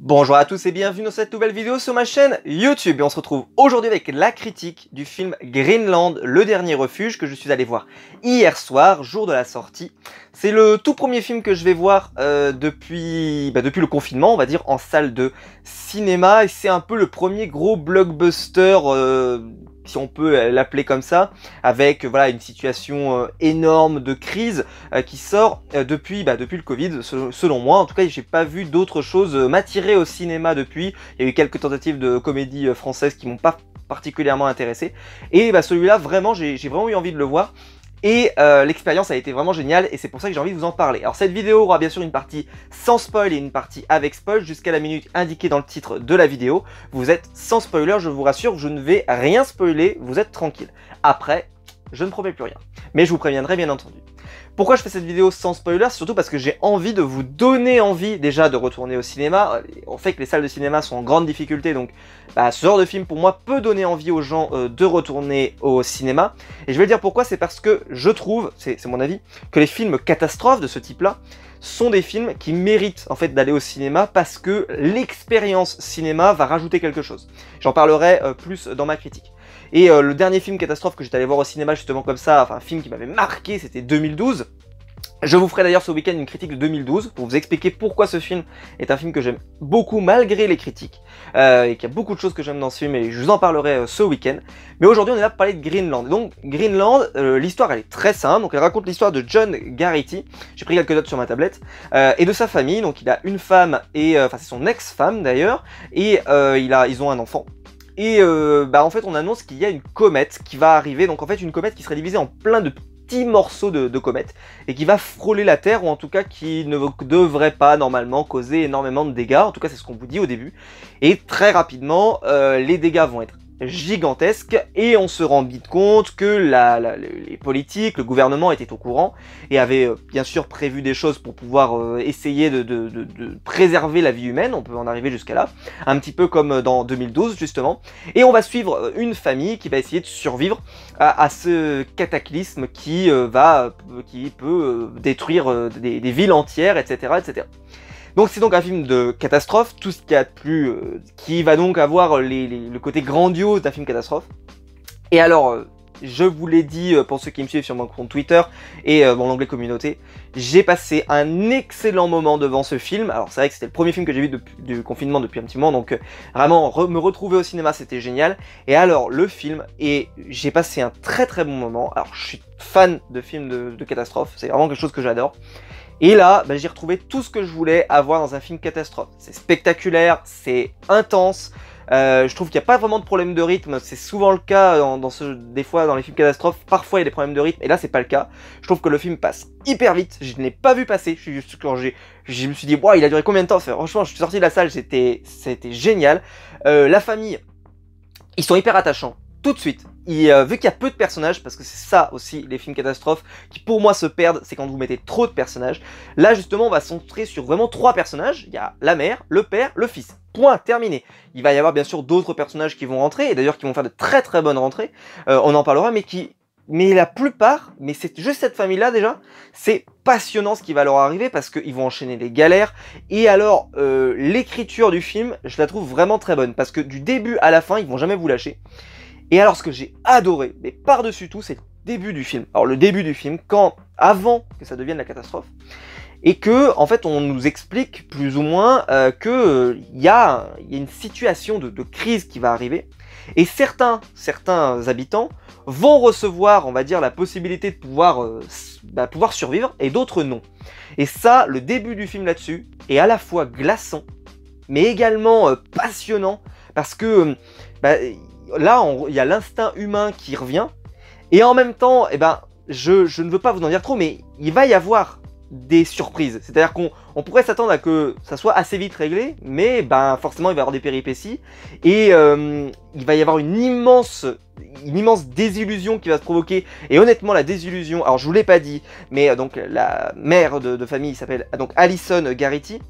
Bonjour à tous et bienvenue dans cette nouvelle vidéo sur ma chaîne YouTube. Et on se retrouve aujourd'hui avec la critique du film Greenland, le dernier refuge, que je suis allé voir hier soir, jour de la sortie. C'est le tout premier film que je vais voir depuis le confinement, on va dire, en salle de cinéma. Et c'est un peu le premier gros blockbuster, si on peut l'appeler comme ça, avec voilà une situation énorme de crise qui sort depuis le Covid, selon moi. En tout cas, j'ai pas vu d'autres choses m'attirer au cinéma depuis. Il y a eu quelques tentatives de comédie française qui m'ont pas particulièrement intéressé. Et celui-là, vraiment, j'ai vraiment eu envie de le voir. Et l'expérience a été vraiment géniale et c'est pour ça que j'ai envie de vous en parler. Alors cette vidéo aura bien sûr une partie sans spoil et une partie avec spoil jusqu'à la minute indiquée dans le titre de la vidéo. Vous êtes sans spoiler, je vous rassure, je ne vais rien spoiler, vous êtes tranquille. Après, je ne promets plus rien, mais je vous préviendrai bien entendu. Pourquoi je fais cette vidéo sans spoiler? C'est surtout parce que j'ai envie de vous donner envie déjà de retourner au cinéma. On sait que les salles de cinéma sont en grande difficulté, donc ce genre de film pour moi peut donner envie aux gens de retourner au cinéma. Et je vais le dire pourquoi, c'est parce que je trouve, c'est mon avis, que les films catastrophes de ce type-là sont des films qui méritent en fait d'aller au cinéma parce que l'expérience cinéma va rajouter quelque chose. J'en parlerai plus dans ma critique. Et le dernier film catastrophe que j'étais allé voir au cinéma justement comme ça, enfin un film qui m'avait marqué, c'était 2012. Je vous ferai d'ailleurs ce week-end une critique de 2012 pour vous expliquer pourquoi ce film est un film que j'aime beaucoup malgré les critiques et qu'il y a beaucoup de choses que j'aime dans ce film et je vous en parlerai ce week-end. Mais aujourd'hui on est là pour parler de Greenland. Donc Greenland, l'histoire elle est très simple, donc elle raconte l'histoire de John Garrity, j'ai pris quelques notes sur ma tablette, et de sa famille. Donc il a une femme et c'est son ex-femme d'ailleurs, et ils ont un enfant. Et en fait on annonce qu'il y a une comète qui va arriver, donc en fait une comète qui serait divisée en plein de petits morceaux de comète et qui va frôler la Terre, ou en tout cas qui ne devrait pas normalement causer énormément de dégâts, en tout cas c'est ce qu'on vous dit au début. Et très rapidement les dégâts vont être gigantesques et on se rend vite compte que les politiques, le gouvernement étaient au courant et avaient bien sûr prévu des choses pour pouvoir essayer de préserver la vie humaine. On peut en arriver jusqu'à là, un petit peu comme dans 2012 justement, et on va suivre une famille qui va essayer de survivre à ce cataclysme qui peut détruire des villes entières, etc., etc. Donc c'est donc un film de catastrophe, tout ce qu'il y a de plus, qui va donc avoir le côté grandiose d'un film catastrophe. Et alors, je vous l'ai dit pour ceux qui me suivent sur mon compte Twitter et mon onglet communauté, j'ai passé un excellent moment devant ce film. Alors c'est vrai que c'était le premier film que j'ai vu du confinement depuis un petit moment, donc vraiment me retrouver au cinéma c'était génial. Et alors le film, et j'ai passé un très très bon moment. Alors je suis fan de films de catastrophe, c'est vraiment quelque chose que j'adore. Et là, j'ai retrouvé tout ce que je voulais avoir dans un film catastrophe. C'est spectaculaire, c'est intense. Je trouve qu'il n'y a pas vraiment de problème de rythme. C'est souvent le cas des fois dans les films catastrophes. Parfois il y a des problèmes de rythme et là c'est pas le cas. Je trouve que le film passe hyper vite. Je ne l'ai pas vu passer. Je me suis dit, wow, il a duré combien de temps? Franchement, je suis sorti de la salle, c'était génial. La famille, ils sont hyper attachants. Tout de suite, vu qu'il y a peu de personnages, parce que c'est ça aussi les films catastrophes qui pour moi se perdent, c'est quand vous mettez trop de personnages. Là justement on va se centrer sur vraiment 3 personnages, il y a la mère, le père, le fils. Point, terminé. Il va y avoir bien sûr d'autres personnages qui vont rentrer, et d'ailleurs qui vont faire de très très bonnes rentrées, on en parlera, mais la plupart, mais c'est juste cette famille-là déjà, c'est passionnant ce qui va leur arriver parce qu'ils vont enchaîner les galères. Et alors, l'écriture du film, je la trouve vraiment très bonne parce que du début à la fin, ils vont jamais vous lâcher. Et alors ce que j'ai adoré, mais par-dessus tout, c'est le début du film. Alors le début du film, avant que ça devienne la catastrophe, et que en fait on nous explique plus ou moins qu'il y a une situation de crise qui va arriver, et certains habitants vont recevoir, on va dire, la possibilité de pouvoir survivre, et d'autres non. Et ça, le début du film là-dessus est à la fois glaçant, mais également passionnant, parce que là, il y a l'instinct humain qui revient, et en même temps, je ne veux pas vous en dire trop, mais il va y avoir des surprises. C'est-à-dire qu'on pourrait s'attendre à que ça soit assez vite réglé, mais forcément il va y avoir des péripéties, et il va y avoir une immense désillusion qui va se provoquer. Et honnêtement, la désillusion, alors je vous l'ai pas dit, mais donc la mère de famille s'appelle donc Alison Garrity,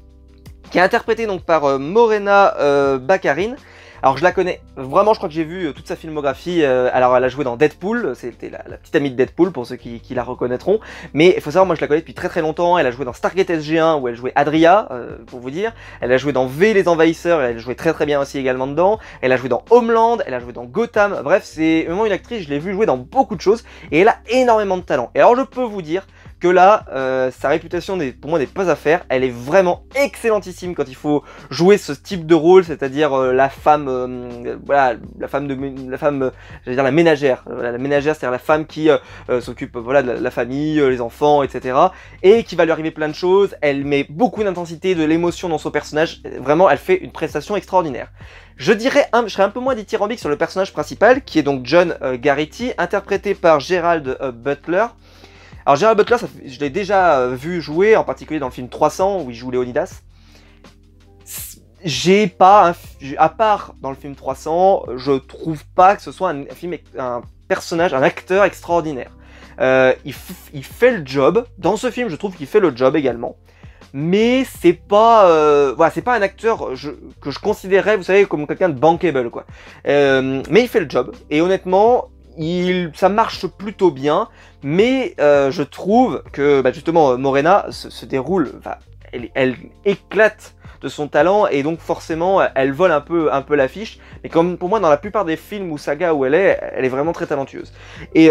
qui est interprétée donc par Morena Baccarin. Alors je la connais, vraiment je crois que j'ai vu toute sa filmographie, alors elle a joué dans Deadpool, c'était la petite amie de Deadpool pour ceux qui la reconnaîtront, mais il faut savoir, moi je la connais depuis très très longtemps, elle a joué dans Stargate SG1 où elle jouait Adria, pour vous dire, elle a joué dans V les Envahisseurs, elle jouait très très bien aussi également dedans, elle a joué dans Homeland, elle a joué dans Gotham, bref c'est vraiment une actrice, je l'ai vue jouer dans beaucoup de choses, et elle a énormément de talent. Et alors je peux vous dire que là, sa réputation pour moi n'est pas à faire, elle est vraiment excellentissime quand il faut jouer ce type de rôle, c'est-à-dire la femme, voilà, j'allais dire la ménagère, la ménagère, c'est-à-dire la femme qui s'occupe, voilà, de la famille, les enfants, etc. Et qui va lui arriver plein de choses, elle met beaucoup d'intensité, de l'émotion dans son personnage, vraiment, elle fait une prestation extraordinaire. Je serais un peu moins dithyrambique sur le personnage principal, qui est donc John Garrity, interprété par Gerald Butler. Alors Gerald Butler, je l'ai déjà vu jouer, en particulier dans le film 300, où il joue Léonidas. À part dans le film 300, je trouve pas que ce soit un personnage, un acteur extraordinaire. Il fait le job, dans ce film je trouve qu'il fait le job également. Mais c'est pas, voilà, c'est pas un acteur que je considérais, vous savez, comme quelqu'un de bankable, quoi. Mais il fait le job, et honnêtement, ça marche plutôt bien, mais je trouve que bah, justement Morena se déroule, enfin, elle éclate de son talent et donc forcément elle vole un peu l'affiche. Mais comme pour moi dans la plupart des films ou sagas où elle est vraiment très talentueuse. Et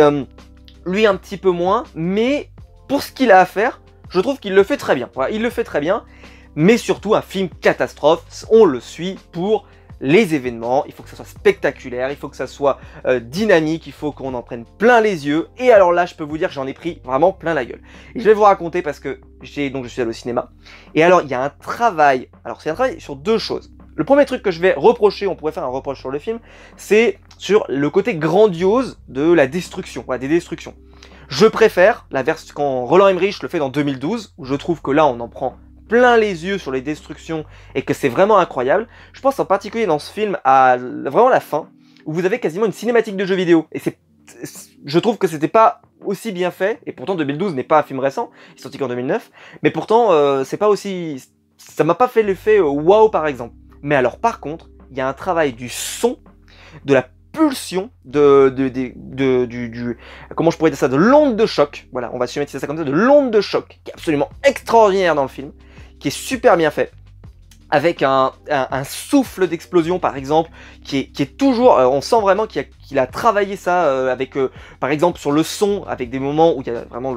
lui un petit peu moins, mais pour ce qu'il a à faire, je trouve qu'il le fait très bien. Voilà, il le fait très bien, mais surtout un film catastrophe, on le suit pour les événements, il faut que ça soit spectaculaire, il faut que ça soit dynamique, il faut qu'on en prenne plein les yeux, et alors là je peux vous dire que j'en ai pris vraiment plein la gueule. Et je vais vous raconter parce que je suis allé au cinéma, et alors il y a un travail, alors c'est un travail sur deux choses. Le premier truc que je vais reprocher, on pourrait faire un reproche sur le film, c'est sur le côté grandiose de la destruction, voilà, des destructions. Je préfère la version quand Roland Emmerich le fait dans 2012, où je trouve que là on en prend plein les yeux sur les destructions et que c'est vraiment incroyable. Je pense en particulier dans ce film à vraiment la fin, où vous avez quasiment une cinématique de jeu vidéo. Et je trouve que c'était pas aussi bien fait, et pourtant 2012 n'est pas un film récent, il est sorti qu'en 2009, mais pourtant c'est pas aussi... ça m'a pas fait l'effet waouh par exemple. Mais alors par contre, il y a un travail du son, de la pulsion, comment je pourrais dire ça, de l'onde de choc, voilà, on va schématiser ça comme ça, de l'onde de choc, qui est absolument extraordinaire dans le film, qui est super bien fait, avec un souffle d'explosion par exemple, qui est toujours, on sent vraiment qu'il a travaillé ça avec, par exemple sur le son, avec des moments où il y a vraiment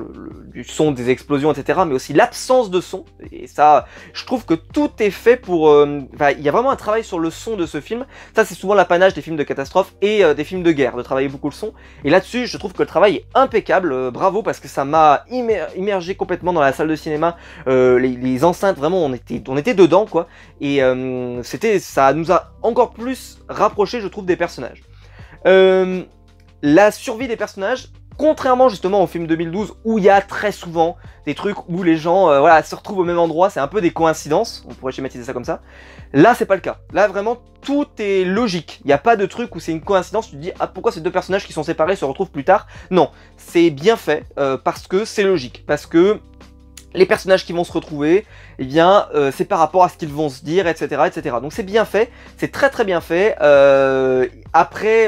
du son, des explosions, etc., mais aussi l'absence de son, et ça, je trouve que tout est fait pour, il y a vraiment un travail sur le son de ce film, ça c'est souvent l'apanage des films de catastrophe et des films de guerre, de travailler beaucoup le son, et là-dessus je trouve que le travail est impeccable, bravo, parce que ça m'a immergé complètement dans la salle de cinéma, les enceintes, vraiment on était dedans quoi, et ça nous a encore plus rapproché je trouve des personnages. La survie des personnages, contrairement justement au film 2012 où il y a très souvent des trucs où les gens voilà, se retrouvent au même endroit, c'est un peu des coïncidences, on pourrait schématiser ça comme ça. Là c'est pas le cas, là vraiment tout est logique, il n'y a pas de truc où c'est une coïncidence, tu te dis ah pourquoi ces deux personnages qui sont séparés se retrouvent plus tard. Non, c'est bien fait parce que c'est logique, parce que les personnages qui vont se retrouver, eh bien, c'est par rapport à ce qu'ils vont se dire, etc., etc. Donc c'est bien fait, c'est très très bien fait. Après,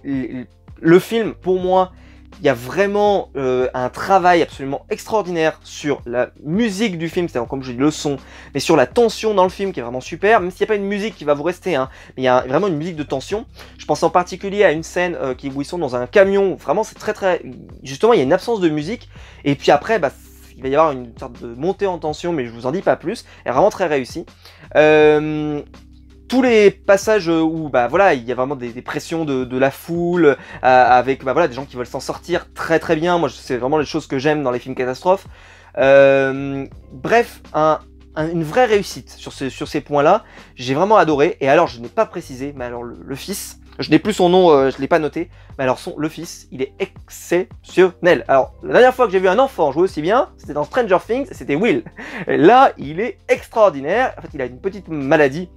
le film, pour moi, il y a vraiment un travail absolument extraordinaire sur la musique du film, c'est-à-dire comme je dis le son, mais sur la tension dans le film qui est vraiment super, même s'il n'y a pas une musique qui va vous rester, hein, mais il y a vraiment une musique de tension. Je pense en particulier à une scène où ils sont dans un camion, vraiment c'est très très... Justement, il y a une absence de musique, et puis après, bah, il va y avoir une sorte de montée en tension, mais je vous en dis pas plus, elle est vraiment très réussie. Tous les passages où bah voilà, il y a vraiment des pressions de la foule, avec bah voilà, des gens qui veulent s'en sortir très très bien, moi c'est vraiment les choses que j'aime dans les films catastrophes. Bref, une vraie réussite sur ces points-là, j'ai vraiment adoré, et alors je n'ai pas précisé, mais alors le fils, je n'ai plus son nom, je ne l'ai pas noté, mais alors le fils, il est exceptionnel. Alors, la dernière fois que j'ai vu un enfant jouer aussi bien, c'était dans Stranger Things, c'était Will. Et là, il est extraordinaire, en fait, il a une petite maladie,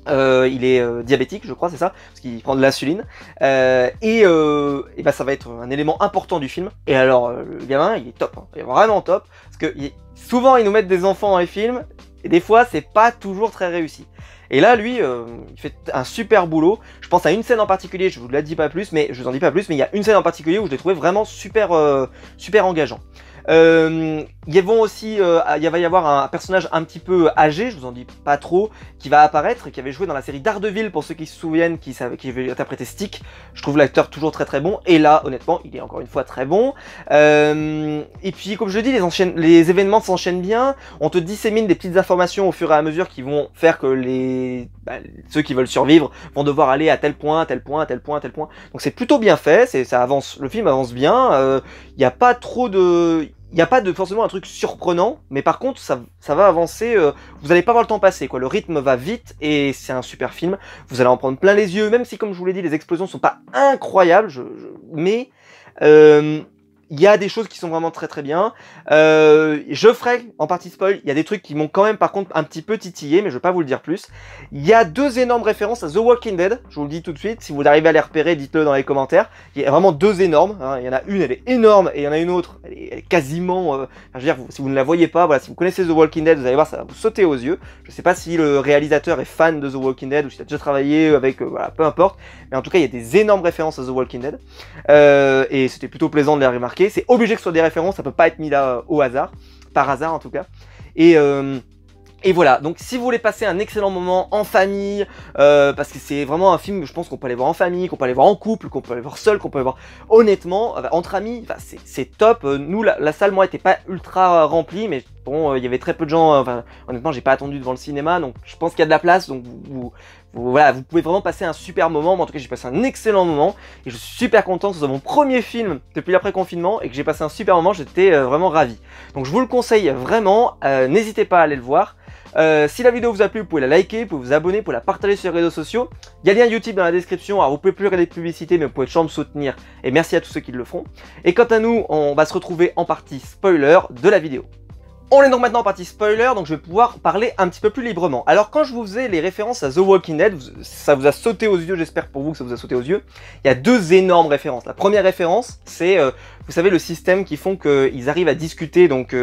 il est diabétique, je crois, c'est ça, parce qu'il prend de l'insuline, et bah, ça va être un élément important du film. Et alors, le gamin, il est top, hein, il est vraiment top, parce que souvent, ils nous mettent des enfants dans les films, Et des fois, c'est pas toujours très réussi. Et là, lui, il fait un super boulot. Je pense à une scène en particulier, je vous la dis pas plus, mais je vous en dis pas plus, mais il y a une scène en particulier où je l'ai trouvé vraiment super, super engageant. Il va y avoir un personnage un petit peu âgé, je vous en dis pas trop, qui va apparaître, qui avait joué dans la série Daredevil, pour ceux qui se souviennent, qui avait interprété Stick. Je trouve l'acteur toujours très très bon, et là, honnêtement, il est encore une fois très bon. Et puis, comme je le dis, les événements s'enchaînent bien, on te dissémine des petites informations au fur et à mesure qui vont faire que ceux qui veulent survivre vont devoir aller à tel point, tel point, tel point, tel point. Donc c'est plutôt bien fait, ça avance, le film avance bien, il n'y a pas trop de... Il n'y a pas forcément un truc surprenant, mais par contre, ça va avancer, vous n'allez pas voir le temps passer, quoi. Le rythme va vite, et c'est un super film. Vous allez en prendre plein les yeux, même si, comme je vous l'ai dit, les explosions sont pas incroyables, mais... il y a des choses qui sont vraiment très très bien. Je ferai en partie spoil, il y a des trucs qui m'ont quand même par contre un petit peu titillé, mais je vais pas vous le dire plus. Il y a 2 énormes références à The Walking Dead, je vous le dis tout de suite, si vous arrivez à les repérer, dites-le dans les commentaires. Il y a vraiment 2 énormes, hein. Il y en a une, elle est énorme, et il y en a une autre, elle est quasiment... je veux dire, si vous ne la voyez pas, voilà, si vous connaissez The Walking Dead, vous allez voir, ça va vous sauter aux yeux. Je sais pas si le réalisateur est fan de The Walking Dead, ou s'il a déjà travaillé avec... voilà, peu importe. Mais en tout cas, il y a des énormes références à The Walking Dead. Et c'était plutôt plaisant de les remarquer. C'est obligé que ce soit des références, ça peut pas être mis là au hasard, par hasard en tout cas. Et voilà, donc si vous voulez passer un excellent moment en famille, parce que c'est vraiment un film, je pense qu'on peut aller voir en famille, qu'on peut aller voir en couple, qu'on peut aller voir seul, qu'on peut aller voir honnêtement, entre amis, c'est top. Nous, la salle, moi, était pas ultra remplie, mais bon, il y avait très peu de gens, honnêtement, j'ai pas attendu devant le cinéma, donc je pense qu'il y a de la place, donc voilà, vous pouvez vraiment passer un super moment. Moi, en tout cas, j'ai passé un excellent moment, et je suis super content que ce soit mon premier film depuis l'après-confinement, et que j'ai passé un super moment, j'étais vraiment ravi. Donc je vous le conseille vraiment, n'hésitez pas à aller le voir. Si la vidéo vous a plu, vous pouvez la liker, vous pouvez vous abonner, vous pouvez la partager sur les réseaux sociaux. Il y a lien YouTube dans la description, alors vous pouvez plus regarder de publicité, mais vous pouvez toujours me soutenir, et merci à tous ceux qui le font. Et quant à nous, on va se retrouver en partie spoiler de la vidéo. On est donc maintenant en partie spoiler, donc je vais pouvoir parler un petit peu plus librement. Alors quand je vous faisais les références à The Walking Dead, ça vous a sauté aux yeux, j'espère pour vous que ça vous a sauté aux yeux. Il y a 2 énormes références. La première référence, c'est, vous savez, le système qui font qu'ils arrivent à discuter, donc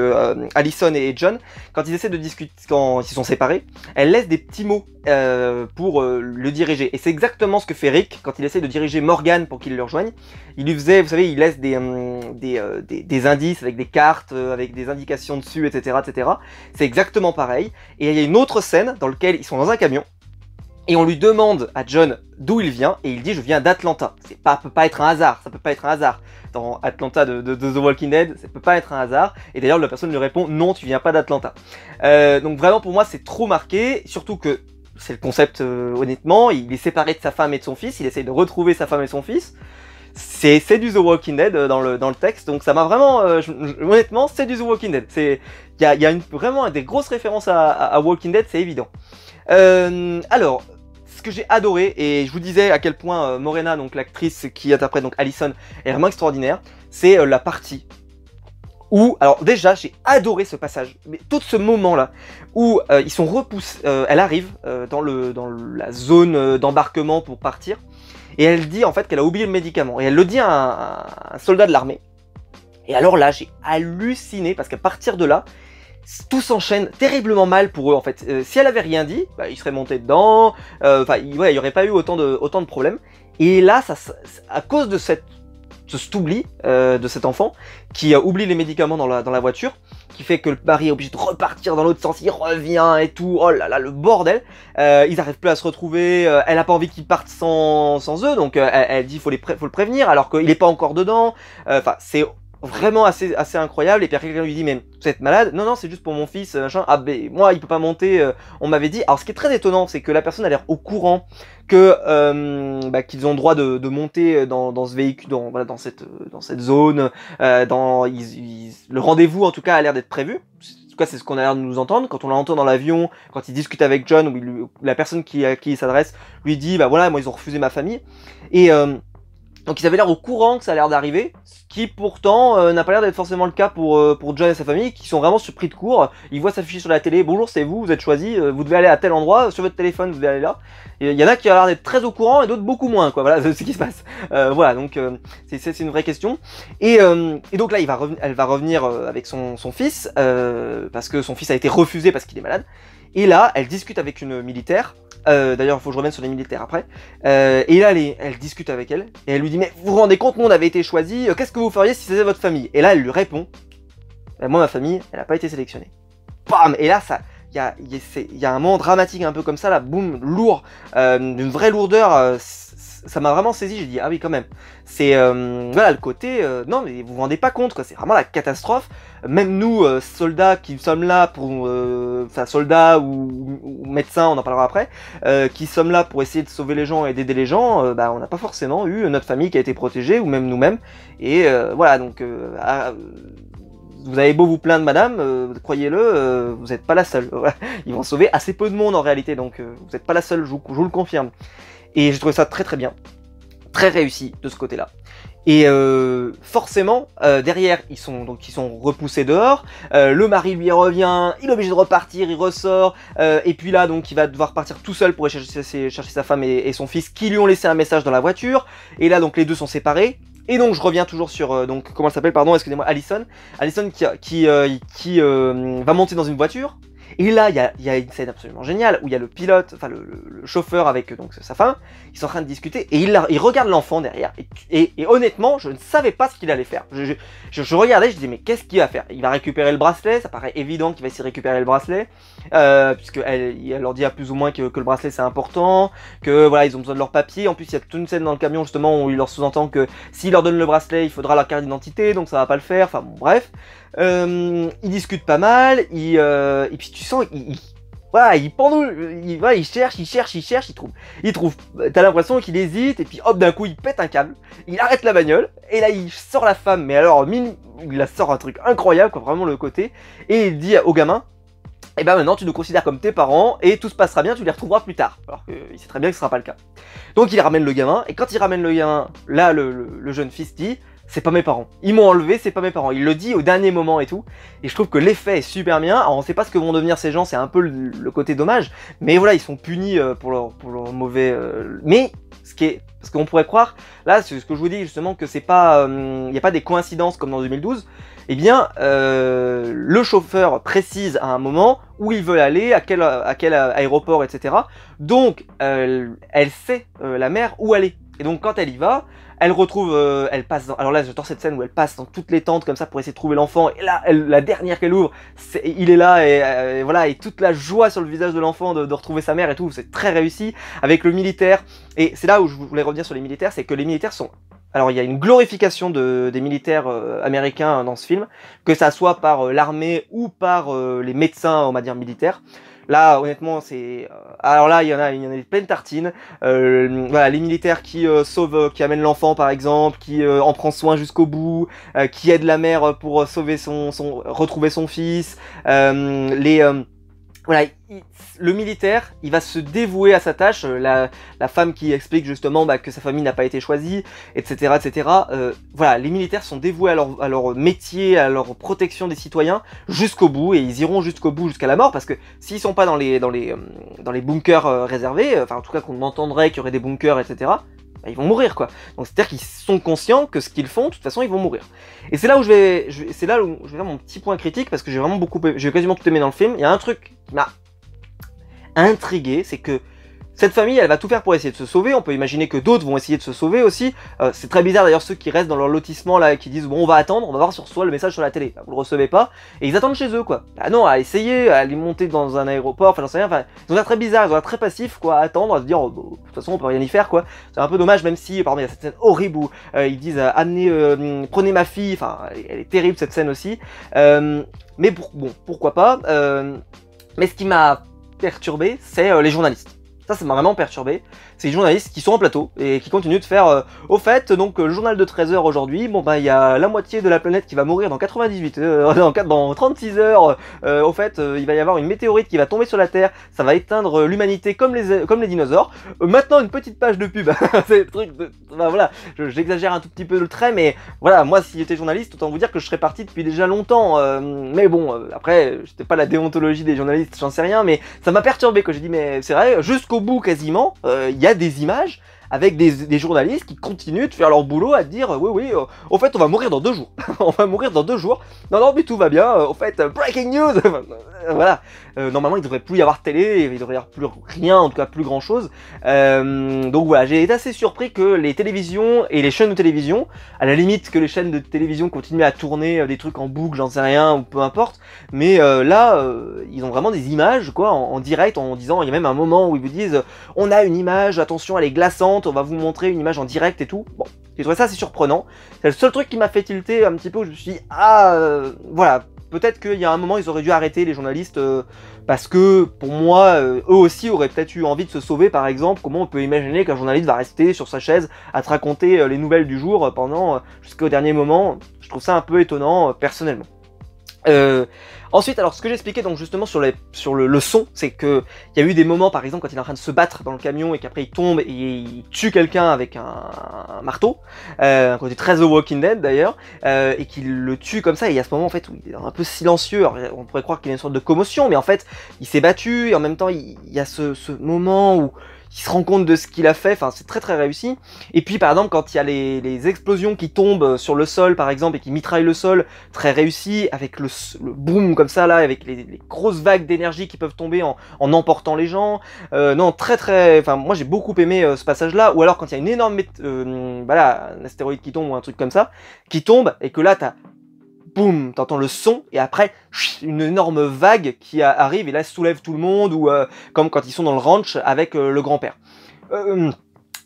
Allison et John, quand ils essaient de discuter, quand ils sont séparés, elle laisse des petits mots pour le diriger. Et c'est exactement ce que fait Rick quand il essaie de diriger Morgan pour qu'il le rejoigne. Il lui faisait, vous savez, il laisse des indices avec des cartes, avec des indications dessus, etc. etc. C'est exactement pareil. Et il y a une autre scène dans laquelle ils sont dans un camion. Et on lui demande à John d'où il vient, et il dit je viens d'Atlanta. Ça peut pas être un hasard, ça peut pas être un hasard. Dans Atlanta de The Walking Dead, ça peut pas être un hasard. Et d'ailleurs la personne lui répond non, tu viens pas d'Atlanta. Donc vraiment pour moi c'est trop marqué, surtout que c'est le concept honnêtement, il est séparé de sa femme et de son fils, il essaye de retrouver sa femme et son fils. C'est du The Walking Dead dans le texte, donc ça m'a vraiment, honnêtement, c'est du The Walking Dead. Il y a vraiment des grosses références à Walking Dead, c'est évident. Alors, ce que j'ai adoré, et je vous disais à quel point Morena, donc l'actrice qui interprète donc Allison, est vraiment extraordinaire, c'est la partie où, alors déjà, j'ai adoré ce passage, mais tout ce moment-là, où ils sont repoussés, elle arrive dans la zone d'embarquement pour partir, et elle dit en fait qu'elle a oublié le médicament, et elle le dit à un soldat de l'armée. Et alors là, j'ai halluciné, parce qu'à partir de là, tout s'enchaîne terriblement mal pour eux en fait. Si elle avait rien dit, ils seraient montés dedans, il n'y aurait pas eu autant de problèmes. Et là, à cause de cet oubli de cet enfant qui oublie les médicaments dans la voiture, qui fait que le mari est obligé de repartir dans l'autre sens, il revient et tout, oh là là, le bordel. Ils n'arrivent plus à se retrouver, elle n'a pas envie qu'ils partent sans eux, donc elle dit faut le prévenir alors qu'il n'est pas encore dedans. C'est vraiment assez incroyable. Et puis quelqu'un lui dit mais vous êtes malade? Non c'est juste pour mon fils, machin. Ah ben moi il peut pas monter, on m'avait dit. Alors ce qui est très étonnant, c'est que la personne a l'air au courant que qu'ils ont le droit de monter dans ce véhicule, dans cette zone, le rendez-vous en tout cas a l'air d'être prévu. En tout cas c'est ce qu'on a l'air de nous entendre quand on l'entend dans l'avion, quand il discute avec John, où la personne à qui il s'adresse lui dit bah voilà, moi ils ont refusé ma famille. Et Donc ils avaient l'air au courant que ça a l'air d'arriver, ce qui pourtant n'a pas l'air d'être forcément le cas pour John et sa famille, qui sont vraiment surpris de court. Ils voient s'afficher sur la télé, bonjour c'est vous, vous êtes choisi, vous devez aller à tel endroit, sur votre téléphone vous devez aller là. Et il y en a qui ont l'air d'être très au courant et d'autres beaucoup moins, quoi, voilà, c'est ce qui se passe. Voilà, donc c'est une vraie question. Et donc là elle va revenir avec son fils, parce que son fils a été refusé parce qu'il est malade. Et là, elle discute avec une militaire. D'ailleurs, il faut que je revienne sur les militaires après. Et là, elle discute avec elle. Et elle lui dit, mais vous vous rendez compte, nous on avait été choisis, qu'est-ce que vous feriez si c'était votre famille? Et là, elle lui répond, moi ma famille, elle n'a pas été sélectionnée. Bam! Et là, il y a un moment dramatique un peu comme ça, là, boum, lourd, d'une vraie lourdeur. Ça m'a vraiment saisi, j'ai dit, ah oui, quand même. C'est, voilà, le côté, non, mais vous vous rendez pas compte, quoi, c'est vraiment la catastrophe. Même nous, soldats qui sommes là pour, enfin, soldats ou médecins, on en parlera après, qui sommes là pour essayer de sauver les gens et d'aider les gens, bah, on n'a pas forcément eu notre famille qui a été protégée, ou même nous-mêmes. Et voilà, donc, vous avez beau vous plaindre, madame, croyez-le, vous n'êtes pas la seule. Ils vont sauver assez peu de monde en réalité, donc vous n'êtes pas la seule, je vous le confirme. Et j'ai trouvé ça très très bien, très réussi de ce côté-là. Et forcément, derrière, ils sont repoussés dehors, le mari lui revient, il est obligé de repartir, il ressort, et puis là, donc, il va devoir partir tout seul pour aller chercher sa femme et son fils qui lui ont laissé un message dans la voiture, et là, donc, les deux sont séparés. Et donc je reviens toujours sur, donc comment elle s'appelle, pardon, excusez-moi, Allison. Allison qui va monter dans une voiture. Et là, il y a une scène absolument géniale où il y a le pilote, enfin le chauffeur avec donc sa femme, ils sont en train de discuter et il regarde l'enfant derrière. Et honnêtement, je ne savais pas ce qu'il allait faire. Je regardais, je disais mais qu'est-ce qu'il va faire? Il va récupérer le bracelet, ça paraît évident qu'il va essayer de récupérer le bracelet, puisqu'elle leur dit à plus ou moins que le bracelet c'est important, que voilà ils ont besoin de leur papier. En plus il y a toute une scène dans le camion justement où il leur sous-entend que s'il leur donne le bracelet, il faudra leur carte d'identité, donc ça va pas le faire. Enfin bon, bref. Ils discutent pas mal, et puis tu sens, voilà, il pendouille, il cherche, il trouve, t'as l'impression qu'il hésite, et puis hop, d'un coup, il pète un câble, il arrête la bagnole, et là, il sort la femme, mais alors, il la sort un truc incroyable, quoi, vraiment le côté, et il dit au gamin, et ben maintenant, tu nous considères comme tes parents, et tout se passera bien, tu les retrouveras plus tard, alors qu'il sait très bien que ce sera pas le cas. Donc, il ramène le gamin, et quand il ramène le gamin, là, le jeune fils dit, c'est pas mes parents. Ils m'ont enlevé, c'est pas mes parents. Il le dit au dernier moment et tout. Et je trouve que l'effet est super bien. Alors on sait pas ce que vont devenir ces gens, c'est un peu le côté dommage. Mais voilà, ils sont punis pour leur mauvais... Mais parce qu'on pourrait croire, là, c'est ce que je vous dis justement, que c'est pas... Il n'y a pas des coïncidences comme dans 2012. Eh bien, le chauffeur précise à un moment où ils veulent aller, à quel aéroport, etc. Donc, elle sait, la mère, où aller. Et donc quand elle y va, elle retrouve, elle passe dans, alors là j'adore cette scène où elle passe dans toutes les tentes comme ça pour essayer de trouver l'enfant, et là, la dernière qu'elle ouvre, il est là, et voilà, et toute la joie sur le visage de l'enfant de retrouver sa mère et tout, c'est très réussi, avec le militaire, et c'est là où je voulais revenir sur les militaires, c'est que les militaires sont... Alors il y a une glorification des militaires américains dans ce film, que ça soit par l'armée ou par les médecins, on va dire, militaires. Là, honnêtement, c'est... alors là, il y en a plein de tartines. Voilà, les militaires qui sauvent, qui amènent l'enfant, par exemple, qui en prend soin jusqu'au bout, qui aident la mère pour sauver retrouver son fils. Voilà, le militaire, il va se dévouer à sa tâche, la femme qui explique justement que sa famille n'a pas été choisie, etc. etc. Voilà, les militaires sont dévoués à leur métier, à leur protection des citoyens, jusqu'au bout, et ils iront jusqu'au bout, jusqu'à la mort, parce que s'ils sont pas dans les bunkers réservés, enfin en tout cas qu'on entendrait qu'il y aurait des bunkers, etc., bah, ils vont mourir, quoi. Donc c'est-à-dire qu'ils sont conscients que ce qu'ils font, de toute façon, ils vont mourir. Et c'est là où je vais faire mon petit point critique, parce que j'ai quasiment tout aimé dans le film. Il y a un truc qui m'a intrigué, c'est que cette famille, elle va tout faire pour essayer de se sauver. On peut imaginer que d'autres vont essayer de se sauver aussi. C'est très bizarre d'ailleurs ceux qui restent dans leur lotissement là, qui disent bon on va attendre, on va voir sur soi le message sur la télé. Bah, vous le recevez pas et ils attendent chez eux quoi. Ah non, à essayer, à aller monter dans un aéroport, enfin j'en sais rien. Enfin, ils ont l'air très bizarres, ils ont l'air très passifs quoi, à attendre, à se dire oh, bah, de toute façon on peut rien y faire quoi. C'est un peu dommage même si, pardon, il y a cette scène horrible où ils disent prenez ma fille. Enfin, elle est terrible cette scène aussi. Mais bon, pourquoi pas. Mais ce qui m'a perturbé, c'est les journalistes. Ça m'a vraiment perturbé. C'est les journalistes qui sont en plateau et qui continuent de faire au fait, donc le journal de 13 heures aujourd'hui, bon bah il y a la moitié de la planète qui va mourir dans 98 heures, dans 36 heures, au fait il va y avoir une météorite qui va tomber sur la Terre, ça va éteindre l'humanité comme les dinosaures. Maintenant une petite page de pub, c'est le truc de... Bah, voilà, j'exagère un tout petit peu le trait, mais voilà, moi si j'étais journaliste, autant vous dire que je serais parti depuis déjà longtemps, mais bon, après, j'étais pas la déontologie des journalistes, j'en sais rien, mais ça m'a perturbé quand j'ai dit, mais c'est vrai, jusqu'au bout quasiment, il y a des images avec des journalistes qui continuent de faire leur boulot à dire oui, au fait on va mourir dans 2 jours, on va mourir dans 2 jours, non mais tout va bien, au fait breaking news, voilà, normalement il devrait plus y avoir de télé, il devrait y avoir plus rien, en tout cas plus grand chose, donc voilà, j'ai été assez surpris que les télévisions et les chaînes de télévision, à la limite que les chaînes de télévision continuent à tourner des trucs en boucle, j'en sais rien, ou peu importe, mais là, ils ont vraiment des images quoi, en direct, en disant, il y a même un moment où ils vous disent, on a une image, attention elle est glaçante, on va vous montrer une image en direct et tout. Bon, j'ai trouvé ça assez surprenant. C'est le seul truc qui m'a fait tilter un petit peu, où je me suis dit, voilà, peut-être qu'il y a un moment, ils auraient dû arrêter les journalistes, parce que, pour moi, eux aussi auraient peut-être eu envie de se sauver, par exemple. Comment on peut imaginer qu'un journaliste va rester sur sa chaise à te raconter les nouvelles du jour pendant, jusqu'au dernier moment. Je trouve ça un peu étonnant, personnellement. Ensuite, alors ce que j'expliquais donc justement sur le son, c'est que il y a eu des moments, par exemple, quand il est en train de se battre dans le camion et qu'après il tombe et il tue quelqu'un avec un marteau, un côté très The Walking Dead d'ailleurs, et qu'il le tue comme ça, et il y a ce moment en fait où il est un peu silencieux, alors, on pourrait croire qu'il y a une sorte de commotion, mais en fait il s'est battu, et en même temps il y a ce moment où il se rend compte de ce qu'il a fait, enfin c'est très très réussi. Et puis par exemple quand il y a les explosions qui tombent sur le sol par exemple et qui mitraillent le sol, très réussi, avec le boom comme ça là, avec les grosses vagues d'énergie qui peuvent tomber en emportant les gens. Non, enfin moi j'ai beaucoup aimé ce passage là, ou alors quand il y a une énorme, voilà, un astéroïde qui tombe ou un truc comme ça, qui tombe, et que là t'as boum, t'entends le son, et après, une énorme vague qui arrive, et là, soulève tout le monde, ou comme quand ils sont dans le ranch avec le grand-père.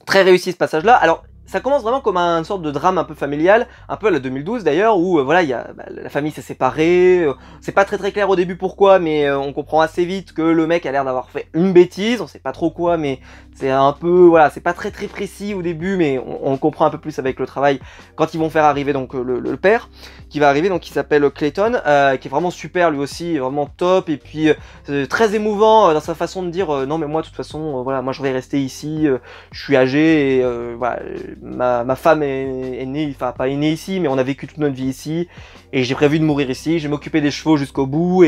Très réussi ce passage-là. Alors, ça commence vraiment comme une sorte de drame un peu familial, un peu à la 2012 d'ailleurs, où voilà, la famille s'est séparée, c'est pas très clair au début pourquoi, mais on comprend assez vite que le mec a l'air d'avoir fait une bêtise, on sait pas trop quoi, mais c'est un peu, voilà, c'est pas très précis au début, mais on comprend un peu plus avec le travail quand ils vont faire arriver donc le père, qui va arriver, donc qui s'appelle Clayton, qui est vraiment super lui aussi, vraiment top, et puis très émouvant dans sa façon de dire non mais moi de toute façon, voilà, moi je vais rester ici, je suis âgé, et voilà, ma femme est née, enfin pas est née ici, mais on a vécu toute notre vie ici, et j'ai prévu de mourir ici, je vais m'occuper des chevaux jusqu'au bout,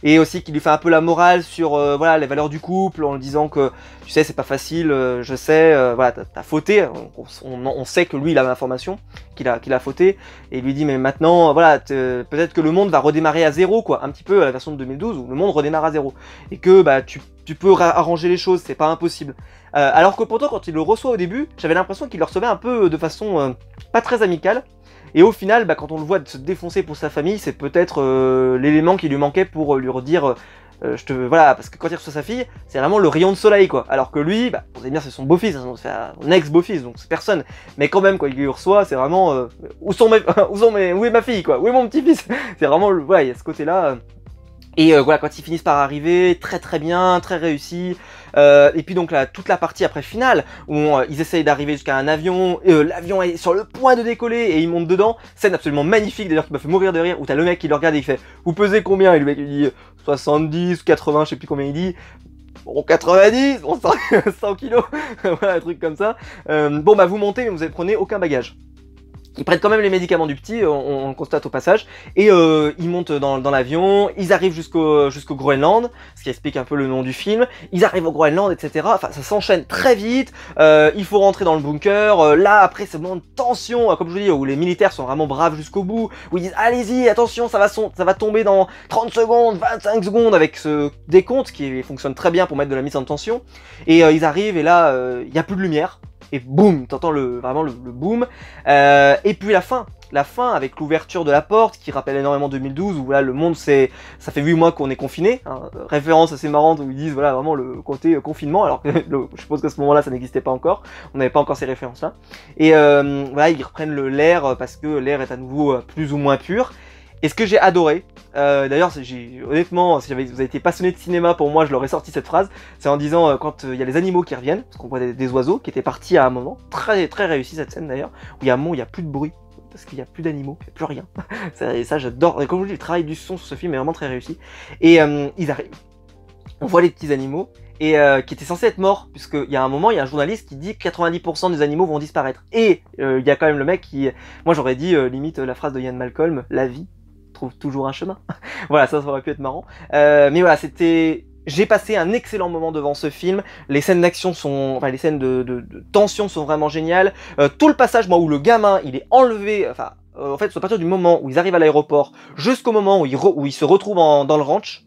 et aussi qu'il lui fait un peu la morale sur voilà, les valeurs du couple, en lui disant que tu sais c'est pas facile, je sais, voilà, t'as fauté, on sait que lui il a l'information, qu'il a fauté, et il lui dit mais maintenant voilà, peut-être que le monde va redémarrer à zéro quoi, un petit peu à la version de 2012 où le monde redémarre à zéro, et que bah tu peux arranger les choses, c'est pas impossible. Alors que pourtant quand il le reçoit au début, j'avais l'impression qu'il le recevait un peu de façon pas très amicale, et au final bah, quand on le voit se défoncer pour sa famille, c'est peut-être l'élément qui lui manquait pour lui redire voilà, parce que quand il reçoit sa fille, c'est vraiment le rayon de soleil quoi, alors que lui, bah, vous allez dire c'est son beau-fils, hein, c'est un ex-beau-fils, donc c'est personne, mais quand même quand il lui reçoit, c'est vraiment où est ma fille quoi, où est mon petit-fils, c'est vraiment, voilà, il y a ce côté-là. Et voilà, quand ils finissent par arriver, très bien, très réussi. Et puis donc là, toute la partie après finale, où ils essayent d'arriver jusqu'à un avion, l'avion est sur le point de décoller et ils montent dedans. Scène absolument magnifique d'ailleurs qui m'a fait mourir de rire, où t'as le mec qui le regarde et il fait « Vous pesez combien ?» Et le mec il dit 70, 80, je sais plus combien il dit. Bon, 90, on 100 kilos, voilà, un truc comme ça. Bon bah vous montez mais vous ne prenez aucun bagage. Ils prennent quand même les médicaments du petit, on le constate au passage, et ils montent dans l'avion, ils arrivent jusqu'au Groenland, ce qui explique un peu le nom du film, ils arrivent au Groenland, etc. Enfin, ça s'enchaîne très vite, il faut rentrer dans le bunker, là, après, c'est un moment de tension, comme je vous dis, où les militaires sont vraiment braves jusqu'au bout, où ils disent, allez-y, attention, ça va tomber dans 30 secondes, 25 secondes, avec ce décompte qui fonctionne très bien pour mettre de la mise en tension, et ils arrivent, et là, il n'y a plus de lumière, et boum, t'entends vraiment le boom, et puis la fin avec l'ouverture de la porte qui rappelle énormément 2012 où là le monde ça fait 8 mois qu'on est confiné, hein, référence assez marrante où ils disent voilà vraiment le côté confinement, alors que je suppose qu'à ce moment là ça n'existait pas encore, on n'avait pas encore ces références là, et voilà ils reprennent l'air parce que l'air est à nouveau plus ou moins pur. Et ce que j'ai adoré, d'ailleurs honnêtement, si vous avez été passionné de cinéma, pour moi je leur ai sorti cette phrase, c'est en disant quand il y a les animaux qui reviennent, parce qu'on voit des oiseaux qui étaient partis à un moment, très très réussi cette scène d'ailleurs, où il y a un moment où il n'y a plus de bruit, parce qu'il n'y a plus d'animaux, il n'y a plus rien. Et ça j'adore, et comme je vous dis, le travail du son sur ce film est vraiment très réussi. Et ils arrivent, on voit les petits animaux, et qui étaient censés être morts, puisqu'il y a un moment, il y a un journaliste qui dit que 90% des animaux vont disparaître. Et il y a quand même le mec qui, moi j'aurais dit limite la phrase de Ian Malcolm, la vie trouve toujours un chemin. Voilà, ça aurait pu être marrant. Mais voilà, j'ai passé un excellent moment devant ce film. Les scènes d'action sont, enfin les scènes de tension sont vraiment géniales. Tout le passage, moi, où le gamin, il est enlevé, enfin, en fait, c'est à partir du moment où ils arrivent à l'aéroport, jusqu'au moment où ils se retrouvent dans le ranch.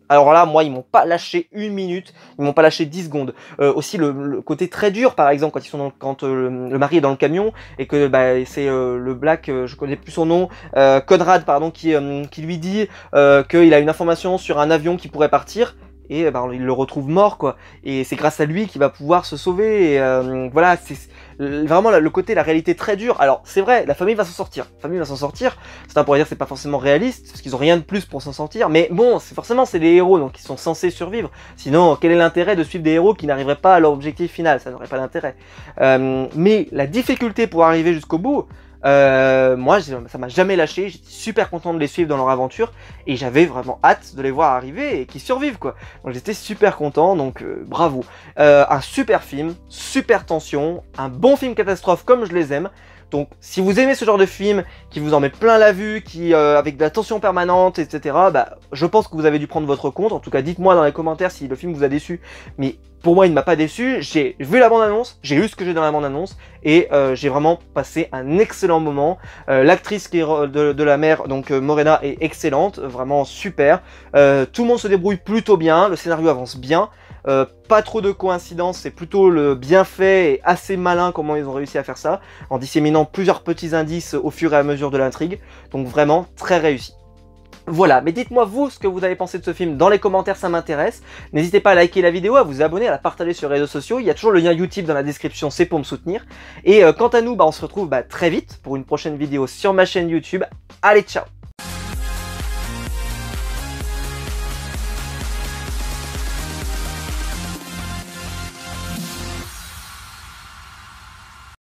Alors là, moi, ils m'ont pas lâché une minute, ils m'ont pas lâché 10 secondes. Aussi, le côté très dur, par exemple, quand ils sont quand le mari est dans le camion, et que bah, c'est le Black, je connais plus son nom, Conrad, pardon, qui lui dit qu'il a une information sur un avion qui pourrait partir, et bah, il le retrouve mort, quoi. Et c'est grâce à lui qu'il va pouvoir se sauver, et voilà, c'est vraiment le côté, la réalité très dure. Alors, c'est vrai, la famille va s'en sortir. La famille va s'en sortir. Certains pourraient dire que c'est pas forcément réaliste, parce qu'ils ont rien de plus pour s'en sortir. Mais bon, forcément, c'est les héros, donc ils sont censés survivre. Sinon, quel est l'intérêt de suivre des héros qui n'arriveraient pas à leur objectif final? Ça n'aurait pas d'intérêt. Mais la difficulté pour arriver jusqu'au bout, moi, ça m'a jamais lâché. J'étais super content de les suivre dans leur aventure. Et j'avais vraiment hâte de les voir arriver et qu'ils survivent, quoi. Donc j'étais super content, donc bravo. Un super film, super tension, un bon film catastrophe comme je les aime. Donc si vous aimez ce genre de film, qui vous en met plein la vue, avec de la tension permanente, etc., bah, je pense que vous avez dû prendre votre compte. En tout cas, dites-moi dans les commentaires si le film vous a déçu. Mais pour moi, il ne m'a pas déçu. J'ai vu la bande-annonce, j'ai eu ce que j'ai dans la bande-annonce, et j'ai vraiment passé un excellent moment. L'actrice qui est de la mère, donc Morena, est excellente, vraiment super. Tout le monde se débrouille plutôt bien, le scénario avance bien. Pas trop de coïncidences, c'est plutôt le bien fait et assez malin comment ils ont réussi à faire ça, en disséminant plusieurs petits indices au fur et à mesure de l'intrigue, donc vraiment très réussi. Voilà, mais dites-moi vous ce que vous avez pensé de ce film dans les commentaires, ça m'intéresse. N'hésitez pas à liker la vidéo, à vous abonner, à la partager sur les réseaux sociaux, il y a toujours le lien YouTube dans la description, c'est pour me soutenir. Et quant à nous, bah, on se retrouve très vite pour une prochaine vidéo sur ma chaîne YouTube. Allez, ciao!